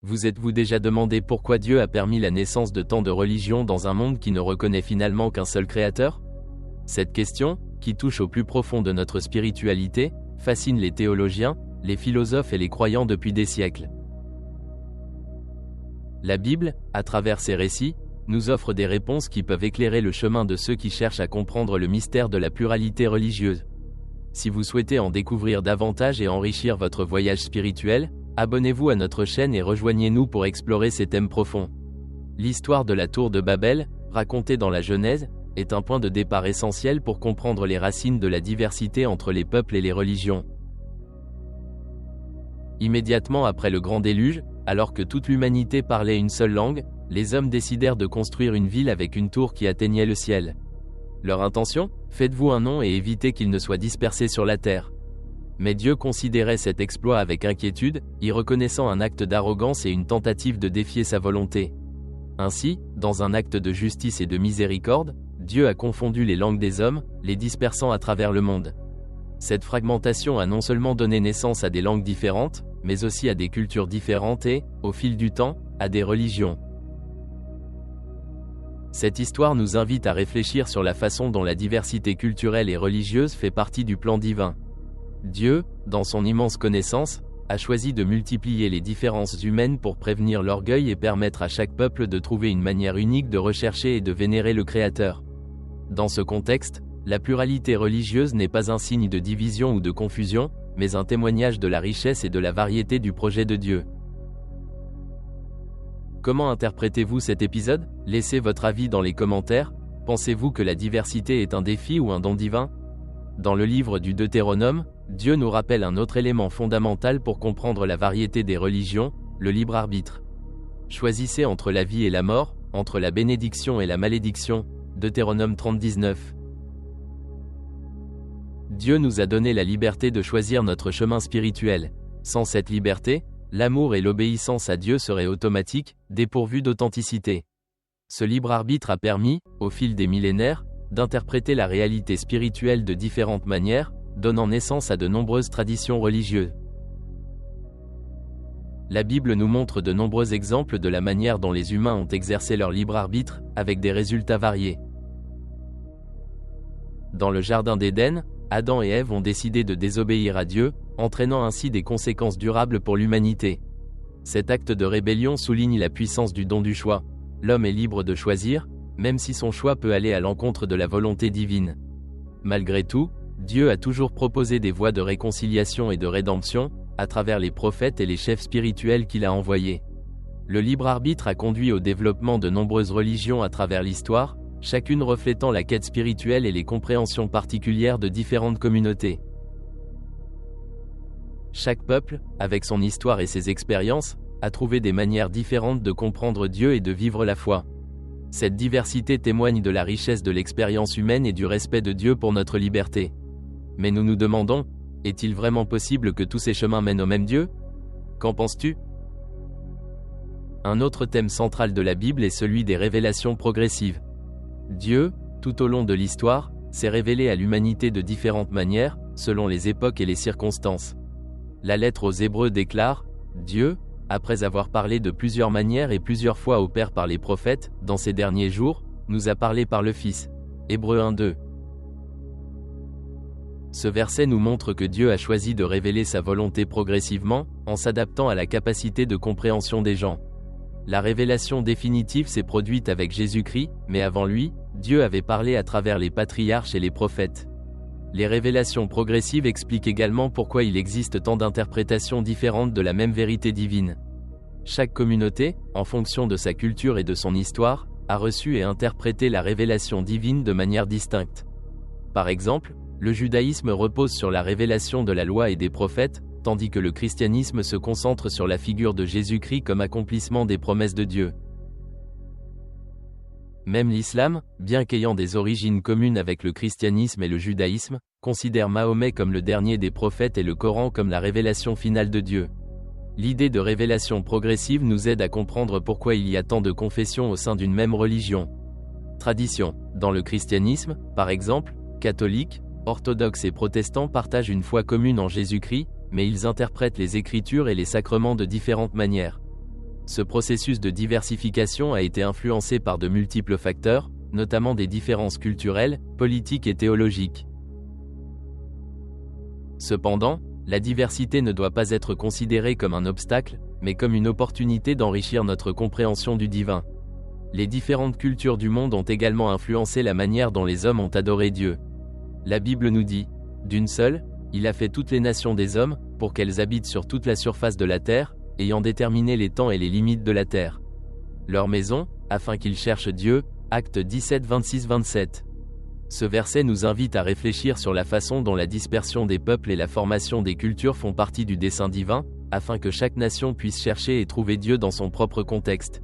Vous êtes-vous déjà demandé pourquoi Dieu a permis la naissance de tant de religions dans un monde qui ne reconnaît finalement qu'un seul créateur? Cette question, qui touche au plus profond de notre spiritualité, fascine les théologiens, les philosophes et les croyants depuis des siècles. La Bible, à travers ses récits, nous offre des réponses qui peuvent éclairer le chemin de ceux qui cherchent à comprendre le mystère de la pluralité religieuse. Si vous souhaitez en découvrir davantage et enrichir votre voyage spirituel, abonnez-vous à notre chaîne et rejoignez-nous pour explorer ces thèmes profonds. L'histoire de la tour de Babel, racontée dans la Genèse, est un point de départ essentiel pour comprendre les racines de la diversité entre les peuples et les religions. Immédiatement après le grand déluge, alors que toute l'humanité parlait une seule langue, les hommes décidèrent de construire une ville avec une tour qui atteignait le ciel. Leur intention? Faites-vous un nom et évitez qu'il ne soit dispersé sur la terre. Mais Dieu considérait cet exploit avec inquiétude, y reconnaissant un acte d'arrogance et une tentative de défier sa volonté. Ainsi, dans un acte de justice et de miséricorde, Dieu a confondu les langues des hommes, les dispersant à travers le monde. Cette fragmentation a non seulement donné naissance à des langues différentes, mais aussi à des cultures différentes et, au fil du temps, à des religions. Cette histoire nous invite à réfléchir sur la façon dont la diversité culturelle et religieuse fait partie du plan divin. Dieu, dans son immense connaissance, a choisi de multiplier les différences humaines pour prévenir l'orgueil et permettre à chaque peuple de trouver une manière unique de rechercher et de vénérer le Créateur. Dans ce contexte, la pluralité religieuse n'est pas un signe de division ou de confusion, mais un témoignage de la richesse et de la variété du projet de Dieu. Comment interprétez-vous cet épisode? Laissez votre avis dans les commentaires. Pensez-vous que la diversité est un défi ou un don divin? Dans le livre du Deutéronome, Dieu nous rappelle un autre élément fondamental pour comprendre la variété des religions, le libre arbitre. Choisissez entre la vie et la mort, entre la bénédiction et la malédiction. Deutéronome 30:19. Dieu nous a donné la liberté de choisir notre chemin spirituel. Sans cette liberté, l'amour et l'obéissance à Dieu seraient automatiques, dépourvus d'authenticité. Ce libre arbitre a permis, au fil des millénaires, d'interpréter la réalité spirituelle de différentes manières, donnant naissance à de nombreuses traditions religieuses. La Bible nous montre de nombreux exemples de la manière dont les humains ont exercé leur libre arbitre, avec des résultats variés. Dans le Jardin d'Éden, Adam et Ève ont décidé de désobéir à Dieu, entraînant ainsi des conséquences durables pour l'humanité. Cet acte de rébellion souligne la puissance du don du choix. L'homme est libre de choisir, même si son choix peut aller à l'encontre de la volonté divine. Malgré tout, Dieu a toujours proposé des voies de réconciliation et de rédemption, à travers les prophètes et les chefs spirituels qu'il a envoyés. Le libre arbitre a conduit au développement de nombreuses religions à travers l'histoire, chacune reflétant la quête spirituelle et les compréhensions particulières de différentes communautés. Chaque peuple, avec son histoire et ses expériences, a trouvé des manières différentes de comprendre Dieu et de vivre la foi. Cette diversité témoigne de la richesse de l'expérience humaine et du respect de Dieu pour notre liberté. Mais nous nous demandons, est-il vraiment possible que tous ces chemins mènent au même Dieu? Qu'en penses-tu? Un autre thème central de la Bible est celui des révélations progressives. Dieu, tout au long de l'histoire, s'est révélé à l'humanité de différentes manières, selon les époques et les circonstances. La lettre aux Hébreux déclare « Dieu, après avoir parlé de plusieurs manières et plusieurs fois au Père par les prophètes, dans ces derniers jours, nous a parlé par le Fils. » Hébreux 1:2. Ce verset nous montre que Dieu a choisi de révéler sa volonté progressivement, en s'adaptant à la capacité de compréhension des gens. La révélation définitive s'est produite avec Jésus-Christ, mais avant lui, Dieu avait parlé à travers les patriarches et les prophètes. Les révélations progressives expliquent également pourquoi il existe tant d'interprétations différentes de la même vérité divine. Chaque communauté, en fonction de sa culture et de son histoire, a reçu et interprété la révélation divine de manière distincte. Par exemple, le judaïsme repose sur la révélation de la loi et des prophètes, tandis que le christianisme se concentre sur la figure de Jésus-Christ comme accomplissement des promesses de Dieu. Même l'islam, bien qu'ayant des origines communes avec le christianisme et le judaïsme, considère Mahomet comme le dernier des prophètes et le Coran comme la révélation finale de Dieu. L'idée de révélation progressive nous aide à comprendre pourquoi il y a tant de confessions au sein d'une même religion. Tradition. Dans le christianisme, par exemple, catholiques, orthodoxes et protestants partagent une foi commune en Jésus-Christ, mais ils interprètent les Écritures et les sacrements de différentes manières. Ce processus de diversification a été influencé par de multiples facteurs, notamment des différences culturelles, politiques et théologiques. Cependant, la diversité ne doit pas être considérée comme un obstacle, mais comme une opportunité d'enrichir notre compréhension du divin. Les différentes cultures du monde ont également influencé la manière dont les hommes ont adoré Dieu. La Bible nous dit, d'une seule, il a fait toutes les nations des hommes, pour qu'elles habitent sur toute la surface de la terre, ayant déterminé les temps et les limites de la terre. Leur maison, afin qu'ils cherchent Dieu, Actes 17, 26-27. Ce verset nous invite à réfléchir sur la façon dont la dispersion des peuples et la formation des cultures font partie du dessein divin, afin que chaque nation puisse chercher et trouver Dieu dans son propre contexte.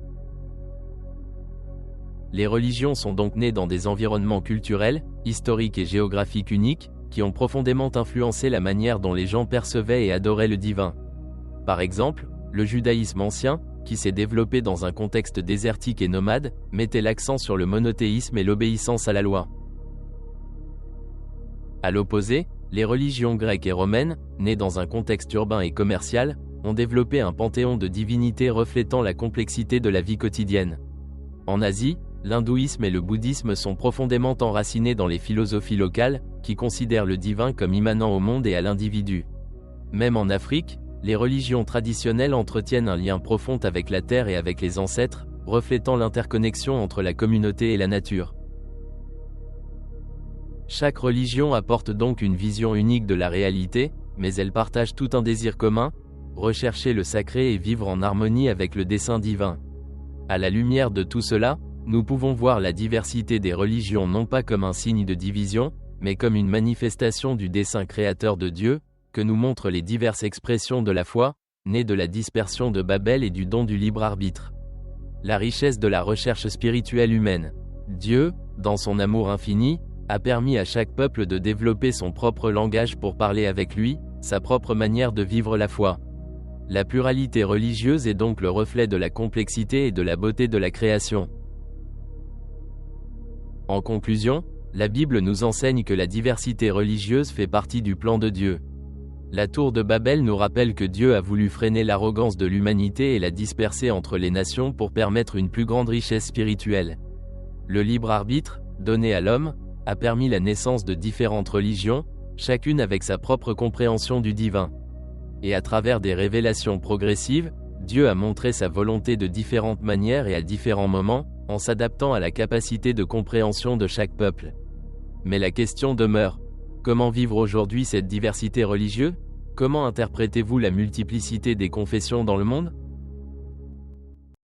Les religions sont donc nées dans des environnements culturels, historiques et géographiques uniques, qui ont profondément influencé la manière dont les gens percevaient et adoraient le divin. Par exemple, le judaïsme ancien, qui s'est développé dans un contexte désertique et nomade, mettait l'accent sur le monothéisme et l'obéissance à la loi. À l'opposé, les religions grecques et romaines, nées dans un contexte urbain et commercial, ont développé un panthéon de divinités reflétant la complexité de la vie quotidienne. En Asie, l'hindouisme et le bouddhisme sont profondément enracinés dans les philosophies locales, qui considèrent le divin comme immanent au monde et à l'individu. Même en Afrique, les religions traditionnelles entretiennent un lien profond avec la terre et avec les ancêtres, reflétant l'interconnexion entre la communauté et la nature. Chaque religion apporte donc une vision unique de la réalité, mais elles partagent tout un désir commun, rechercher le sacré et vivre en harmonie avec le dessein divin. À la lumière de tout cela, nous pouvons voir la diversité des religions non pas comme un signe de division, mais comme une manifestation du dessein créateur de Dieu, que nous montrent les diverses expressions de la foi, nées de la dispersion de Babel et du don du libre arbitre. La richesse de la recherche spirituelle humaine. Dieu, dans son amour infini, a permis à chaque peuple de développer son propre langage pour parler avec lui, sa propre manière de vivre la foi. La pluralité religieuse est donc le reflet de la complexité et de la beauté de la création. En conclusion, la Bible nous enseigne que la diversité religieuse fait partie du plan de Dieu. La tour de Babel nous rappelle que Dieu a voulu freiner l'arrogance de l'humanité et la disperser entre les nations pour permettre une plus grande richesse spirituelle. Le libre arbitre, donné à l'homme, a permis la naissance de différentes religions, chacune avec sa propre compréhension du divin. Et à travers des révélations progressives, Dieu a montré sa volonté de différentes manières et à différents moments, en s'adaptant à la capacité de compréhension de chaque peuple. Mais la question demeure, comment vivre aujourd'hui cette diversité religieuse ? Comment interprétez-vous la multiplicité des confessions dans le monde ?